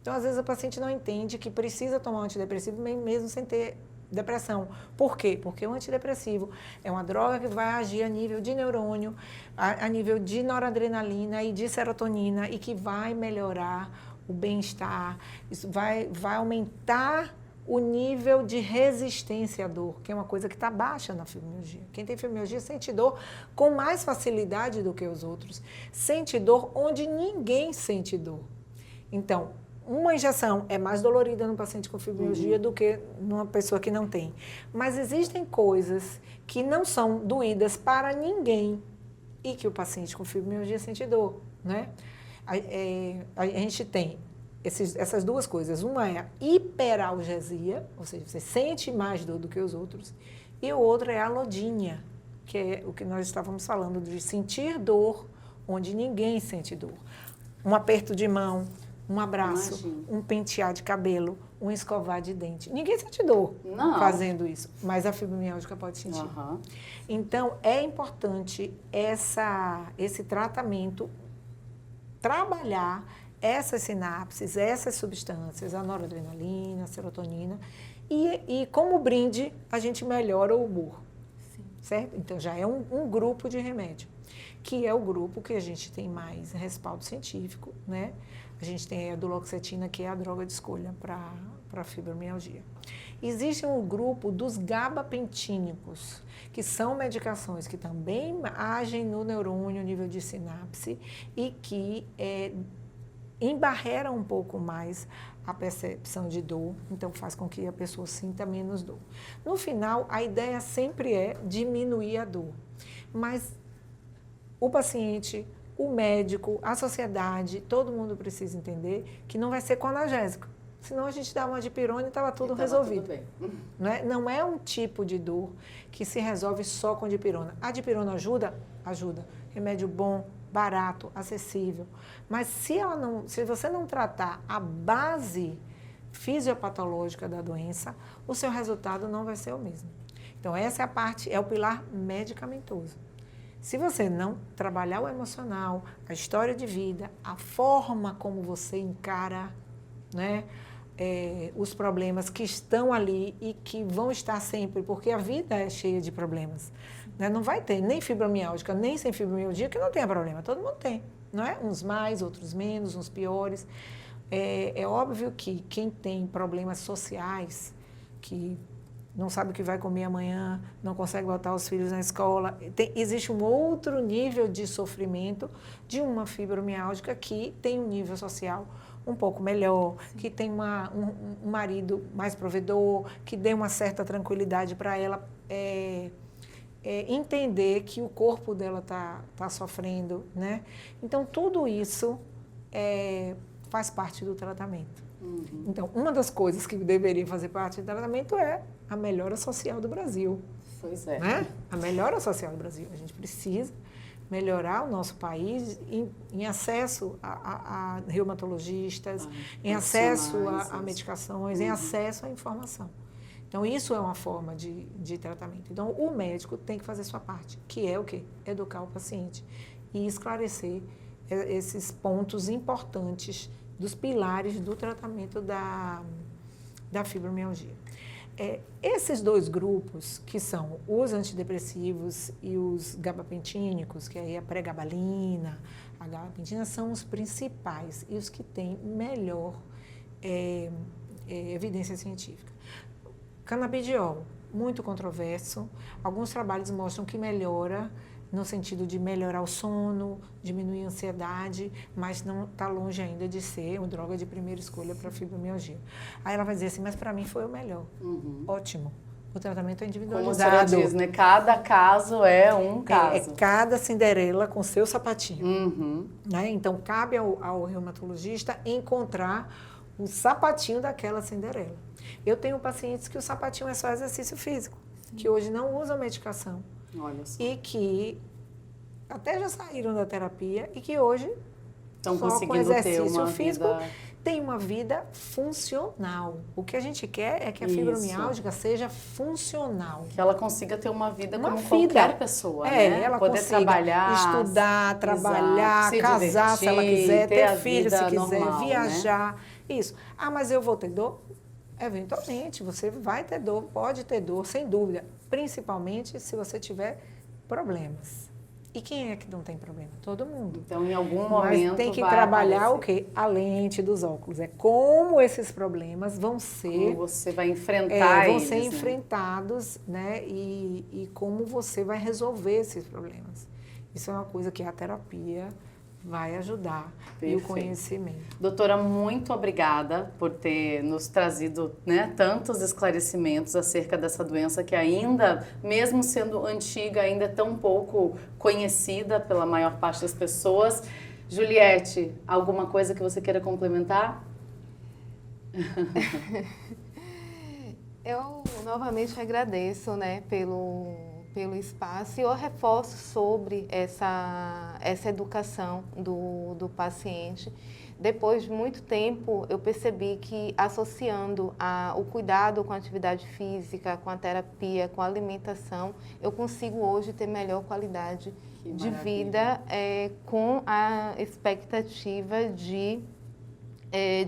Então, às vezes, a paciente não entende que precisa tomar um antidepressivo mesmo sem ter depressão. Por quê? Porque o antidepressivo é uma droga que vai agir a nível de neurônio, a nível de noradrenalina e de serotonina e que vai melhorar o bem-estar, isso vai aumentar o nível de resistência à dor, que é uma coisa que está baixa na fibromialgia. Quem tem fibromialgia sente dor com mais facilidade do que os outros. Sente dor onde ninguém sente dor. Então, uma injeção é mais dolorida no paciente com fibromialgia do que numa pessoa que não tem. Mas existem coisas que não são doídas para ninguém e que o paciente com fibromialgia sente dor, né? A gente tem essas duas coisas. Uma é a hiperalgesia, ou seja, você sente mais dor do que os outros, e o outro é a alodínia, que é o que nós estávamos falando, de sentir dor onde ninguém sente dor. Um aperto de mão, um abraço, um pentear de cabelo, um escovar de dente. Ninguém sente dor fazendo isso, mas a fibromialgia pode sentir. Então, é importante esse tratamento trabalhar essas sinapses, essas substâncias, a noradrenalina, a serotonina, e como brinde, a gente melhora o humor, certo? Então, já é um grupo de remédio, que é o grupo que a gente tem mais respaldo científico, né? A gente tem a duloxetina, que é a droga de escolha para fibromialgia. Existe um grupo dos gabapentínicos, que são medicações que também agem no neurônio, nível de sinapse, e que embarreram um pouco mais a percepção de dor, então faz com que a pessoa sinta menos dor. No final, a ideia sempre é diminuir a dor, mas o paciente, o médico, a sociedade, todo mundo precisa entender que não vai ser com analgésico. Senão a gente dá uma dipirona e estava tudo resolvido. Tudo bem. Não é um tipo de dor que se resolve só com dipirona. A dipirona ajuda? Ajuda. Remédio bom, barato, acessível. Mas se você não tratar a base fisiopatológica da doença, o seu resultado não vai ser o mesmo. Então, essa é a parte, é o pilar medicamentoso. Se você não trabalhar o emocional, a história de vida, a forma como você encara, né, os problemas que estão ali e que vão estar sempre, porque a vida é cheia de problemas. Né? Não vai ter nem fibromialgia, nem sem fibromialgia que não tenha problema. Todo mundo tem, não é? Uns mais, outros menos, uns piores. É óbvio que quem tem problemas sociais, que não sabe o que vai comer amanhã, não consegue botar os filhos na escola, existe um outro nível de sofrimento de uma fibromialgia que tem um nível social um pouco melhor, que tem um marido mais provedor, que dê uma certa tranquilidade para ela entender que o corpo dela tá sofrendo, né? Então, tudo isso faz parte do tratamento. Então, uma das coisas que deveria fazer parte do tratamento é a melhora social do Brasil. Pois é. Né? A melhora social do Brasil. A gente precisa melhorar o nosso país em acesso a reumatologistas, em acesso a medicações, em acesso à informação. Então, isso é uma forma de tratamento. Então, o médico tem que fazer sua parte, que é o quê? Educar o paciente e esclarecer esses pontos importantes dos pilares do tratamento da fibromialgia. Esses dois grupos, que são os antidepressivos e os gabapentínicos, que aí é a pregabalina, a gabapentina são os principais e os que têm melhor evidência científica. Canabidiol, muito controverso. Alguns trabalhos mostram que melhora no sentido de melhorar o sono, diminuir a ansiedade, mas não está longe ainda de ser uma droga de primeira escolha para fibromialgia. Aí ela vai dizer assim, mas para mim foi o melhor. Ótimo. O tratamento é individualizado. Como a senhora diz, né? Cada caso é um caso. É cada Cinderela com seu sapatinho. Né? Então, cabe ao reumatologista encontrar o sapatinho daquela Cinderela. Eu tenho pacientes que o sapatinho é só exercício físico, que hoje não usam medicação. Olha só. E que até já saíram da terapia e que hoje, estão só com conseguindo exercício ter uma físico, vida... tem uma vida funcional. O que a gente quer é que a fibromialgia seja funcional. Que ela consiga ter uma vida como vida. Qualquer pessoa, né? Ela poder trabalhar, estudar, trabalhar, casar se ela quiser, ter filho se quiser, normal, viajar. Né? Isso. Ah, mas eu vou ter dor? Eventualmente, você vai ter dor, pode ter dor, sem dúvida. Principalmente se você tiver problemas. E quem é que não tem problema? Todo mundo. Então, em algum momento Mas tem que vai trabalhar aparecer. o quê? A lente dos óculos. É como esses problemas vão ser... Como você vai enfrentar vão eles, ser né? enfrentados, né? E como você vai resolver esses problemas. Isso é uma coisa que a terapia vai ajudar. Perfeito. E o conhecimento. Doutora, muito obrigada por ter nos trazido, né, tantos esclarecimentos acerca dessa doença que ainda, mesmo sendo antiga, ainda é tão pouco conhecida pela maior parte das pessoas. Juliette, alguma coisa que você queira complementar? Eu novamente agradeço, né, pelo espaço e eu reforço sobre essa educação do paciente. Depois de muito tempo, eu percebi que associando o cuidado com a atividade física, com a terapia, com a alimentação, eu consigo hoje ter melhor qualidade de vida com a expectativa de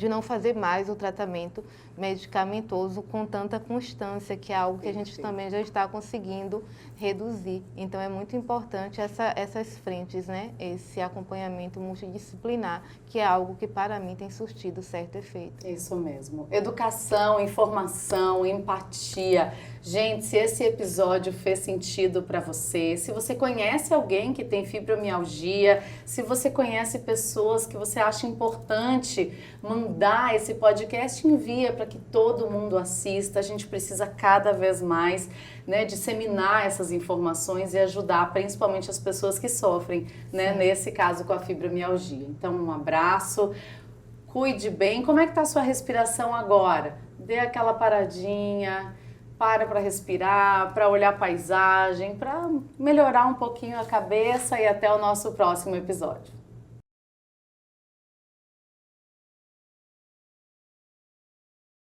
não fazer mais o tratamento medicamentoso com tanta constância, que é algo que a gente também já está conseguindo reduzir. Então, é muito importante essas frentes, né? Esse acompanhamento multidisciplinar, que é algo que, para mim, tem surtido certo efeito. Isso mesmo. Educação, informação, empatia. Gente, se esse episódio fez sentido para você, se você conhece alguém que tem fibromialgia, se você conhece pessoas que você acha importante mandar esse podcast, envia para que todo mundo assista. A gente precisa cada vez mais, né, disseminar essas informações e ajudar principalmente as pessoas que sofrem, né, nesse caso com a fibromialgia. Então, um abraço, cuide bem. Como é que está a sua respiração agora? Dê aquela paradinha, para respirar, para olhar a paisagem, para melhorar um pouquinho a cabeça e até o nosso próximo episódio.